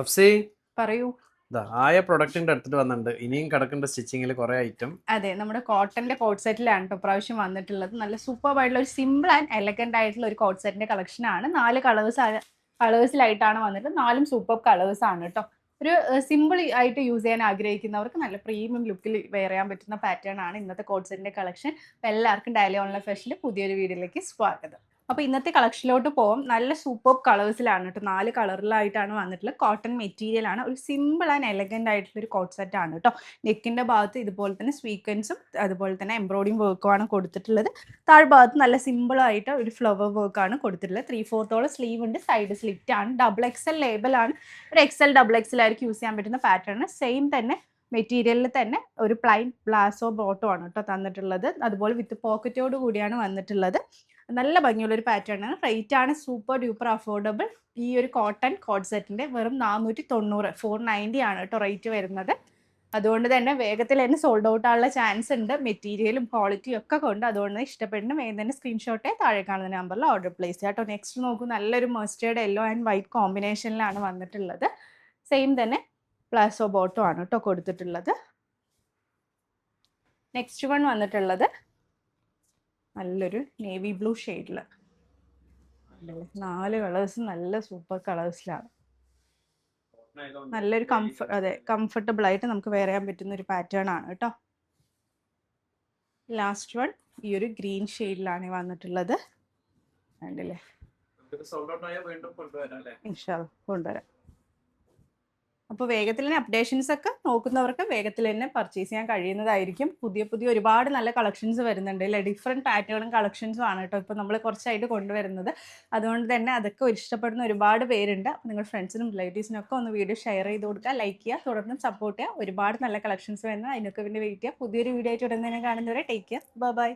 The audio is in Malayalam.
അഫ്സി പറയൂ. ആയ പ്രൊഡക്റ്റിന്റെ അടുത്തിട്ട് വന്നിട്ടുണ്ട്. ഇനിയും കിടക്കേണ്ട സ്റ്റിച്ചിങ്ങിൽ കുറെ ഐറ്റം. അതെ, നമ്മുടെ കോട്ടന്റെ കോട്ട് സെറ്റിലാണ് കേട്ടോ പ്രാവശ്യം വന്നിട്ടുള്ളത്. നല്ല സൂപ്പർ ആയിട്ടുള്ള ഒരു സിമ്പിൾ ആൻഡ് എലഗന്റ് ആയിട്ടുള്ള ഒരു കോട്ട് സെറ്റിന്റെ കളക്ഷൻ ആണ്. 4 കളേഴ്സിലായിട്ടാണ് വന്നിട്ട്. 4ഉം സൂപ്പർ കളേഴ്സ് ആണ് കേട്ടോ. ഒരു സിമ്പിൾ ആയിട്ട് യൂസ് ചെയ്യാൻ ആഗ്രഹിക്കുന്നവർക്ക് നല്ല പ്രീമിയം ലുക്കിൽ വെയർ ചെയ്യാൻ പറ്റുന്ന പാറ്റേൺ ആണ് ഇന്നത്തെ കോട്ട് സെറ്റിന്റെ കളക്ഷൻ. എല്ലാവർക്കും ഡെയിലി ഓൺലൈൻ ഫാഷന്റെ പുതിയൊരു വീഡിയോയിലേക്ക് സ്വാഗതം. അപ്പോൾ ഇന്നത്തെ കളക്ഷനിലോട്ട് പോകും. നല്ല സൂപ്പർ കളേഴ്സിലാണ് കേട്ടോ. 4 കളറിലായിട്ടാണ് വന്നിട്ടുള്ളത്. കോട്ടൺ മെറ്റീരിയൽ ആണ്. ഒരു സിമ്പിൾ ആൻഡ് എലഗന്റ് ആയിട്ടുള്ള ഒരു കോട്ട് സെറ്റ് ആണ് കേട്ടോ. നെക്കിന്റെ ഭാഗത്ത് ഇതുപോലെ തന്നെ സ്വീക്വൻസും അതുപോലെ തന്നെ എംബ്രോയിഡിങ് വർക്കുമാണ് കൊടുത്തിട്ടുള്ളത്. താഴ്ഭാഗത്ത് നല്ല സിമ്പിൾ ആയിട്ട് ഒരു ഫ്ലവർ വർക്കാണ് കൊടുത്തിട്ടുള്ളത്. 3/4 സ്ലീവ് ഉണ്ട്. സൈഡ് സ്ലിറ്റ് ആണ്. ഡബിൾ എക്സൽ ലേബൽ ആണ്. ഒരു എക്സൽ ഡബിൾ എക്സൽ ആയിരിക്കും യൂസ് ചെയ്യാൻ പറ്റുന്ന പാറ്റേൺ. സെയിം തന്നെ മെറ്റീരിയലിൽ തന്നെ ഒരു പ്ലൈൻ ബ്ലാസോ ബോട്ടോ ആണ് കേട്ടോ തന്നിട്ടുള്ളത്. അതുപോലെ വിത്ത് പോക്കറ്റോട് കൂടിയാണ് വന്നിട്ടുള്ളത്. നല്ല ഭംഗിയുള്ള ഒരു പാറ്റേൺ ആണ്. റേറ്റ് ആണ് സൂപ്പർ ഡ്യൂപ്പർ അഫോർഡബിൾ. ഈ ഒരു കോട്ടൺ കോട്ട് സെറ്റിന്റെ വെറും 490, 490 ആണ് കേട്ടോ റേറ്റ് വരുന്നത്. അതുകൊണ്ട് തന്നെ വേഗത്തിൽ തന്നെ സോൾഡ് ഔട്ട് ആനുള്ള ചാൻസ് ഉണ്ട്. മെറ്റീരിയലും ക്വാളിറ്റിയും ഒക്കെ കൊണ്ട്. അതുകൊണ്ട് ഇഷ്ടപ്പെടുന്ന വേഗം തന്നെ സ്ക്രീൻഷോട്ടെ താഴെ കാണുന്ന നമ്പറിൽ ഓർഡർ പ്ലേസ് ചെയ്യാം കേട്ടോ. നെക്സ്റ്റ് നോക്കൂ, നല്ലൊരു മസ്റ്റേർഡ് യെല്ലോ ആൻഡ് വൈറ്റ് കോമ്പിനേഷനിലാണ് വന്നിട്ടുള്ളത്. സെയിം തന്നെ പ്ലാസോ ബോട്ടോ ആണ് കേട്ടോ കൊടുത്തിട്ടുള്ളത്. നെക്സ്റ്റ് വൺ വന്നിട്ടുള്ളത് നല്ലൊരു നേവി ബ്ലൂ ഷെയ്ഡിൽ. 4 കളേഴ്സ് നല്ല സൂപ്പർ കളേഴ്സിലാണ്. നല്ലൊരു കംഫർട്ടബിൾ ആയിട്ട് നമുക്ക് വെയർ ചെയ്യാൻ പറ്റുന്ന ഒരു പാറ്റേൺ ആണ് കേട്ടോ. ലാസ്റ്റ് വൺ ഈ ഒരു ഗ്രീൻ ഷെയ്ഡിലാണ് വന്നിട്ടുള്ളത്. കണ്ടില്ലേ? ഇൻഷാല്ലാ കൊണ്ടുവരാം. അപ്പോൾ വേഗത്തിൽ തന്നെ അപ്ഡേഷൻസ് ഒക്കെ നോക്കുന്നവർക്ക് വേഗത്തിൽ തന്നെ പർച്ചേസ് ചെയ്യാൻ കഴിയുന്നതായിരിക്കും. പുതിയ ഒരുപാട് നല്ല കളക്ഷൻസ് വരുന്നുണ്ട് അല്ലേ. ഡിഫറെൻറ്റ് പാറ്റേണും കളക്ഷൻസും ആണ് കേട്ടോ ഇപ്പോൾ നമ്മൾ കുറച്ചായിട്ട് കൊണ്ടുവരുന്നത്. അതുകൊണ്ട് തന്നെ അതൊക്കെ ഇഷ്ടപ്പെടുന്ന ഒരുപാട് പേരുണ്ട്. അപ്പോൾ നിങ്ങൾ ഫ്രണ്ട്സിനും റിലേറ്റീവ്സിനും ഒക്കെ ഒന്ന് വീഡിയോ ഷെയർ ചെയ്ത് കൊടുക്കുക, ലൈക്ക് ചെയ്യുക, തുടർന്നും സപ്പോർട്ട് ചെയ്യുക. ഒരുപാട് നല്ല കളക്ഷൻസ് വരുന്നത് അതിനൊക്കെ വേണ്ടി വെയിറ്റ് ചെയ്യുക. പുതിയൊരു വീഡിയോ ആയിട്ട് ഉടൻ തന്നെ കാണുന്നവരെ ടേക്ക് കെയർ. ബൈ.